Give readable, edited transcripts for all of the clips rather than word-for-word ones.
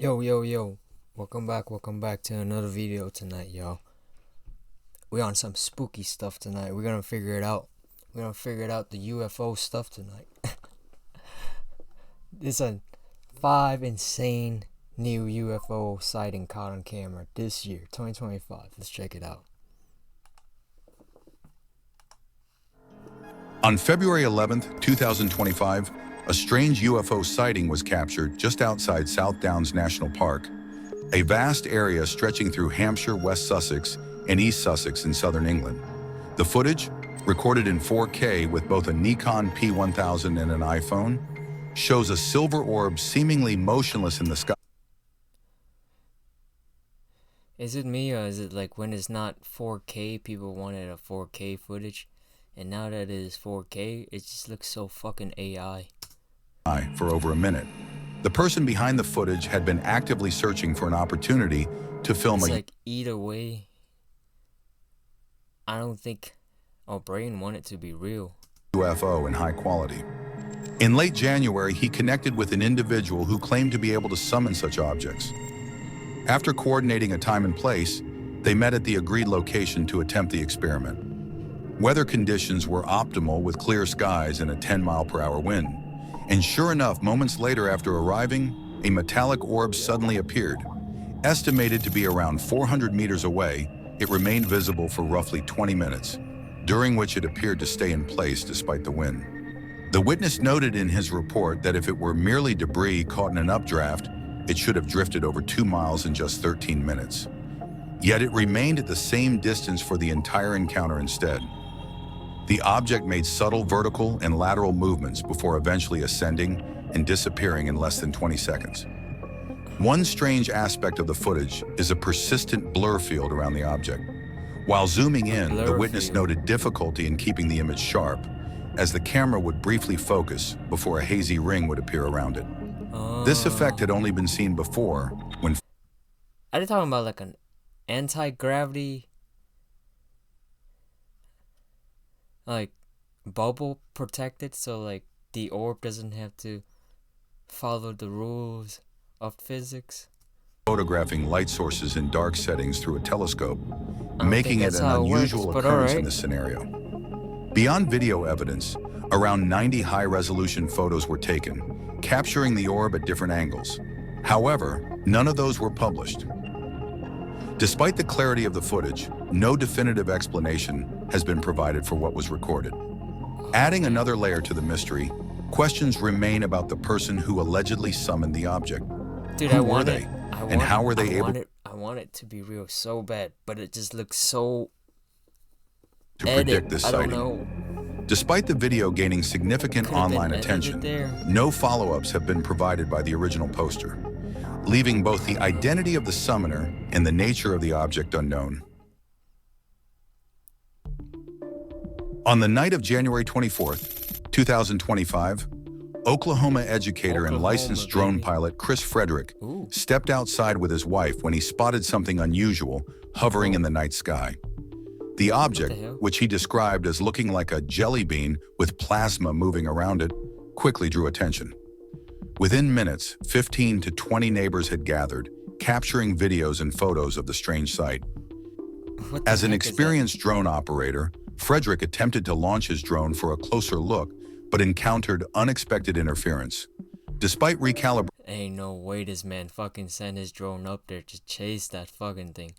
Yo, welcome back to another video tonight, y'all. We on some spooky stuff tonight. We're gonna figure it out. We're gonna figure it out, the UFO stuff tonight. This is 5 insane new UFO sighting caught on camera this year, 2025. Let's check it out. On February 11th, 2025, a strange UFO sighting was captured just outside South Downs National Park, a vast area stretching through Hampshire, West Sussex, and East Sussex in southern England. The footage, recorded in 4K with both a Nikon P1000 and an iPhone, shows a silver orb seemingly motionless in the sky. Is it me, or is it like when it's not 4K, people wanted a 4K footage? And now that it is 4K, it just looks so fucking AI. For over a minute. The person behind the footage had been actively searching for an opportunity to film either way, I don't think our brain wanted it to be real. UFO in high quality. In late January, he connected with an individual who claimed to be able to summon such objects. After coordinating a time and place, they met at the agreed location to attempt the experiment. Weather conditions were optimal with clear skies and a 10-mile-per-hour wind. And sure enough, moments later after arriving, a metallic orb suddenly appeared. Estimated to be around 400 meters away, it remained visible for roughly 20 minutes, during which it appeared to stay in place despite the wind. The witness noted in his report that if it were merely debris caught in an updraft, it should have drifted over 2 miles in just 13 minutes. Yet it remained at the same distance for the entire encounter instead. The object made subtle vertical and lateral movements before eventually ascending and disappearing in less than 20 seconds. One strange aspect of the footage is a persistent blur field around the object. While zooming in, the witness noted difficulty in keeping the image sharp, as the camera would briefly focus before a hazy ring would appear around it. This effect had only been seen before when... Are they talking about like an anti-gravity like bubble protected, so like the orb doesn't have to follow the rules of physics? Photographing light sources in dark settings through a telescope, making it an unusual occurrence in this scenario. Beyond video evidence, around 90 high-resolution photos were taken, capturing the orb at different angles. However, none of those were published. Despite the clarity of the footage, no definitive explanation has been provided for what was recorded. Adding another layer to the mystery, questions remain about the person who allegedly summoned the object. Dude, Who were they? And how were they able I want it to be real so bad, but it just looks so to predict this sighting? Despite the video gaining significant online attention, no follow-ups have been provided by the original poster, leaving both the identity of the summoner and the nature of the object unknown. On the night of January 24th, 2025, Oklahoma educator and licensed drone pilot Chris Frederick stepped outside with his wife when he spotted something unusual hovering in the night sky. The object, which he described as looking like a jelly bean with plasma moving around it, quickly drew attention. Within minutes, 15 to 20 neighbors had gathered, capturing videos and photos of the strange sight. As an experienced drone operator, Frederick attempted to launch his drone for a closer look, but encountered unexpected interference. Despite recalibrating... Ain't no way this man fucking sent his drone up there to chase that fucking thing.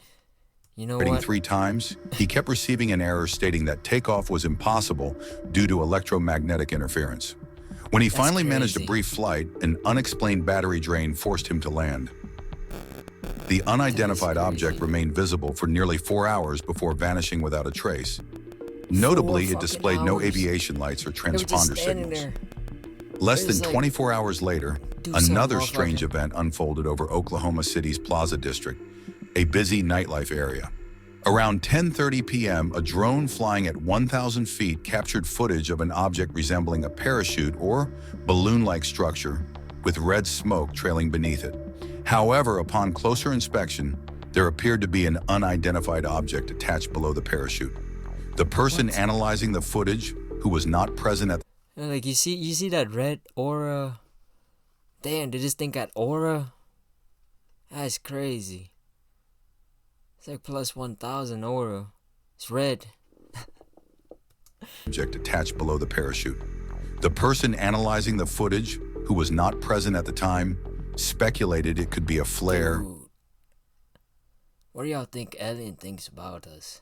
You know what? 3 times, he kept receiving an error stating that takeoff was impossible due to electromagnetic interference. When he finally managed a brief flight, an unexplained battery drain forced him to land. The unidentified object remained visible for nearly 4 hours before vanishing without a trace. Notably, it displayed no aviation lights or transponder signals. Less than 24 hours later, another strange event unfolded over Oklahoma City's Plaza District, a busy nightlife area. Around 10:30 p.m., a drone flying at 1,000 feet captured footage of an object resembling a parachute or balloon-like structure with red smoke trailing beneath it. However, upon closer inspection, there appeared to be an unidentified object attached below the parachute. The person analyzing the footage, who was not present at like you see that red aura. Damn, did this thing got aura? That's crazy. It's like plus 1,000 aura. It's red. Object attached below the parachute. The person analyzing the footage, who was not present at the time, speculated it could be a flare. Dude. What do y'all think alien thinks about us?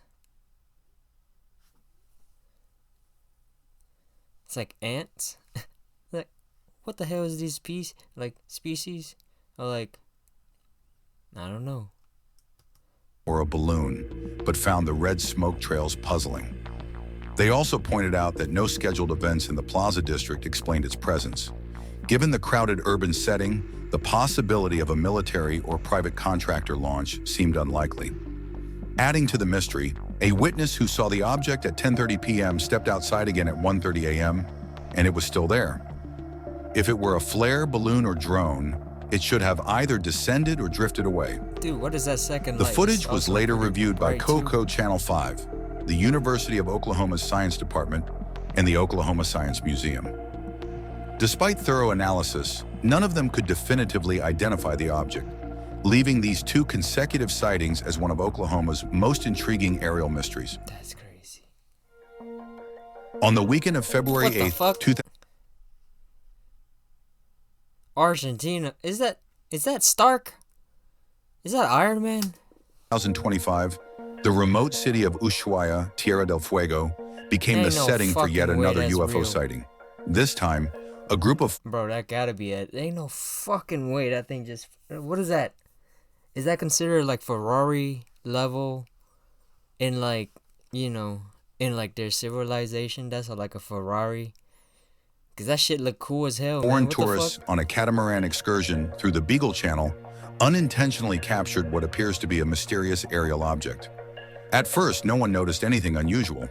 It's like ants. Like, what the hell is this species? Or like, I don't know. Or a balloon, but found the red smoke trails puzzling. They also pointed out that no scheduled events in the Plaza District explained its presence. Given the crowded urban setting, the possibility of a military or private contractor launch seemed unlikely. Adding to the mystery, a witness who saw the object at 10:30 p.m. stepped outside again at 1:30 a.m., and it was still there. If it were a flare, balloon, or drone, it should have either descended or drifted away. Dude, what is that second The light? footage It's was also later pretty reviewed by bright, too. COCO Channel 5, the University of Oklahoma's Science Department, and the Oklahoma Science Museum. Despite thorough analysis, none of them could definitively identify the object, leaving these two consecutive sightings as one of Oklahoma's most intriguing aerial mysteries. That's crazy. On the weekend of February What the 8th, fuck? Argentina. Is that Stark? Is that Iron Man? 2025, the remote city of Ushuaia, Tierra del Fuego, became the Ain't no setting for yet fucking way another that's UFO real. sighting. This time, a group of Bro, that gotta be it. Ain't no fucking way that thing just... What is that? Is that considered like Ferrari level in like, you know, in like their civilization? That's like a Ferrari? Cause that shit look cool as hell, man. foreign What the tourists fuck? on a catamaran excursion through the Beagle Channel unintentionally captured what appears to be a mysterious aerial object. At first, no one noticed anything unusual.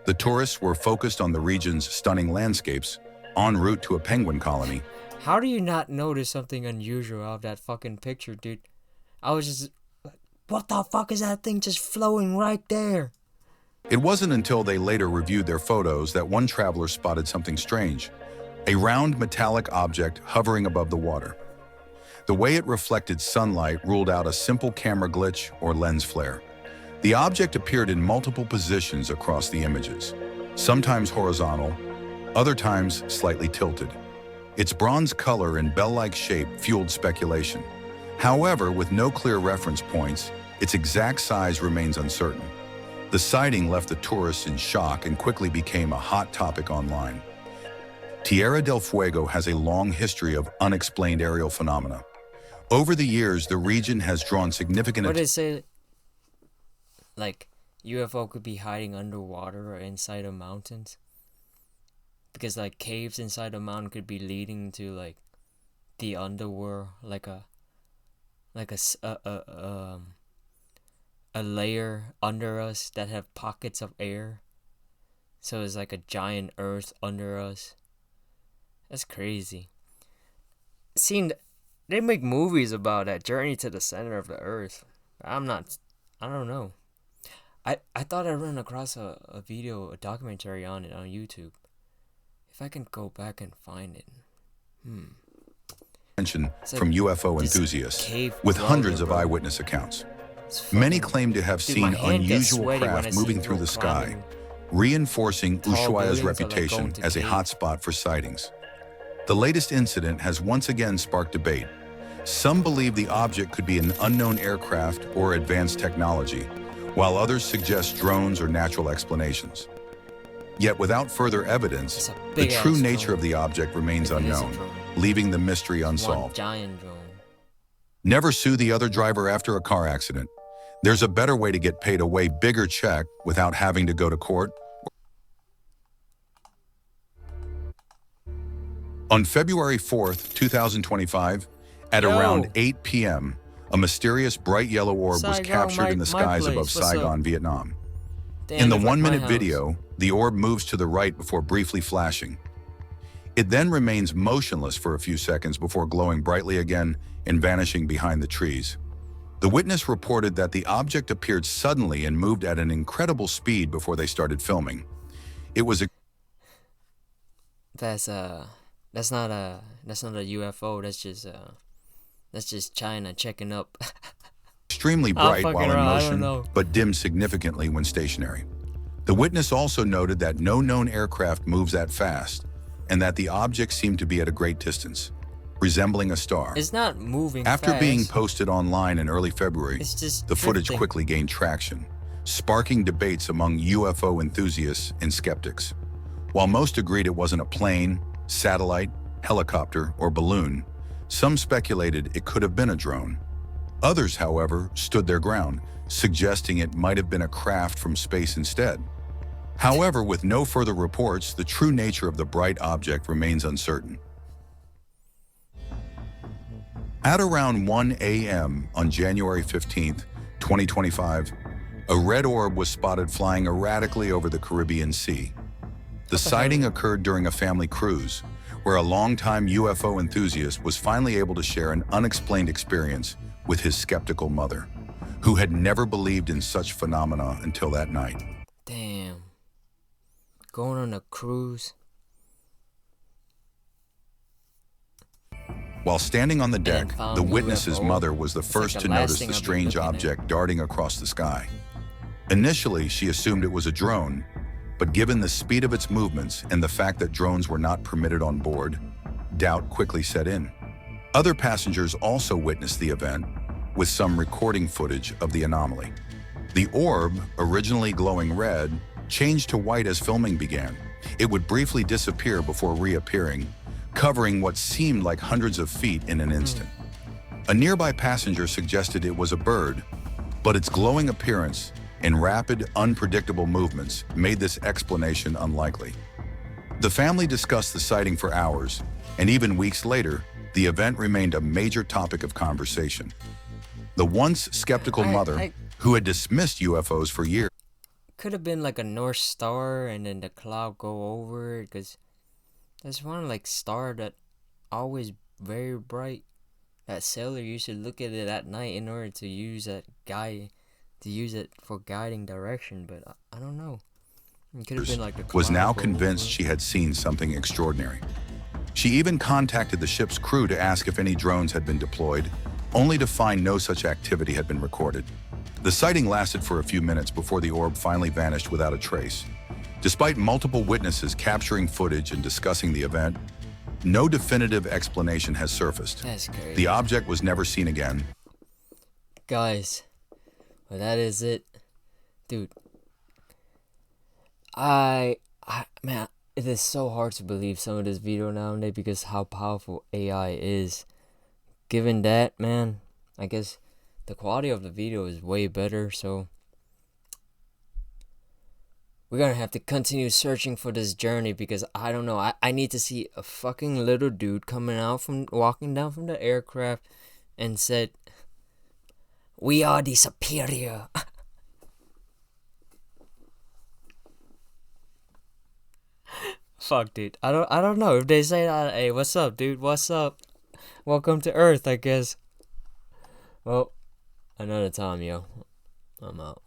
The tourists were focused on the region's stunning landscapes, en route to a penguin colony. How do you not notice something unusual out of that fucking picture, dude? I was just... What the fuck is that thing just flowing right there? It wasn't until they later reviewed their photos that one traveler spotted something strange, a round metallic object hovering above the water. The way it reflected sunlight ruled out a simple camera glitch or lens flare. The object appeared in multiple positions across the images, sometimes horizontal, other times slightly tilted. Its bronze color and bell-like shape fueled speculation. However, with no clear reference points, its exact size remains uncertain. The sighting left the tourists in shock and quickly became a hot topic online. Tierra del Fuego has a long history of unexplained aerial phenomena. Over the years, the region has drawn significant What did it say? Like, UFO could be hiding underwater or inside of mountains? Because, like, caves inside a mountain could be leading to, like, the underworld. Like a layer under us that have pockets of air. So it's like a giant earth under us. That's crazy. They make movies about that journey to the center of the earth. I don't know. I thought I ran across a video, a documentary on it on YouTube. If I can go back and find it. attention It's like from UFO this enthusiasts, cave with dweller, hundreds of bro. eyewitness accounts. It's Many fucking- claim to have Dude, seen my hand gets unusual sweaty when I craft see moving through people the sky, climbing. reinforcing Tall Ushuaia's buildings are like reputation going to as a cave. hotspot for sightings. The latest incident has once again sparked debate. Some believe the object could be an unknown aircraft or advanced technology, while others suggest drones or natural explanations. Yet without further evidence, It's a the big-ass true nature drone. of the object remains If it is a unknown, drone. leaving the mystery One unsolved. giant drone. Never sue the other driver after a car accident. There's a better way to get paid a way bigger check without having to go to court. On February 4th, 2025, at Yo. around 8 p.m., a mysterious bright yellow orb was Saigon, captured in the my skies place. above What's up? Saigon, Vietnam. Damn, In the it's like my 1-minute house. video, the orb moves to the right before briefly flashing. It then remains motionless for a few seconds before glowing brightly again and vanishing behind the trees. The witness reported that the object appeared suddenly and moved at an incredible speed before they started filming. It was a That's not a UFO. That's just That's just China checking up. extremely I'm bright fucking while in around. I don't motion, know. but dim significantly when stationary. The witness also noted that no known aircraft moves that fast, and that the object seemed to be at a great distance, resembling a star. It's not moving After fast. being posted online in early February, It's just the footage drifting. quickly gained traction, sparking debates among UFO enthusiasts and skeptics. While most agreed it wasn't a plane, satellite, helicopter, or balloon, some speculated it could have been a drone. Others, however, stood their ground, suggesting it might have been a craft from space instead. However, with no further reports, the true nature of the bright object remains uncertain. At around 1 a.m. on January 15, 2025, a red orb was spotted flying erratically over the Caribbean Sea. The sighting occurred during a family cruise, where a longtime UFO enthusiast was finally able to share an unexplained experience with his skeptical mother, who had never believed in such phenomena until that night. Damn. Going on a cruise. While standing on the deck, then found the witness's UFO. mother was the It's first like to the last notice thing the I'll be strange looking at. object darting across the sky. Initially, she assumed it was a drone, but given the speed of its movements and the fact that drones were not permitted on board, doubt quickly set in. Other passengers also witnessed the event, with some recording footage of the anomaly. The orb, originally glowing red, changed to white as filming began. It would briefly disappear before reappearing, covering what seemed like hundreds of feet in an instant. A nearby passenger suggested it was a bird, but its glowing appearance and rapid, unpredictable movements made this explanation unlikely. The family discussed the sighting for hours, and even weeks later, the event remained a major topic of conversation. The once skeptical mother, who had dismissed UFOs for years, Could have been like a North Star and then the cloud go over it, because there's one like star that always very bright. That sailor used to look at it at night in order to use it for guiding direction, but I don't know. It could have been like the was cloud now go convinced over. she had seen something extraordinary. She even contacted the ship's crew to ask if any drones had been deployed, only to find no such activity had been recorded. The sighting lasted for a few minutes before the orb finally vanished without a trace. Despite multiple witnesses capturing footage and discussing the event, no definitive explanation has surfaced. That's crazy. The object was never seen again. Guys, well, that is it, dude. Man, it is so hard to believe some of this video nowadays because how powerful AI is. Given that, man, I guess the quality of the video is way better, so we're gonna have to continue searching for this journey because I don't know. I need to see a fucking little dude walking down from the aircraft and said, "We are the superior." Fuck, dude. I don't know if they say that. Hey, what's up, dude? What's up? Welcome to Earth, I guess. Well, another time, yo. I'm out.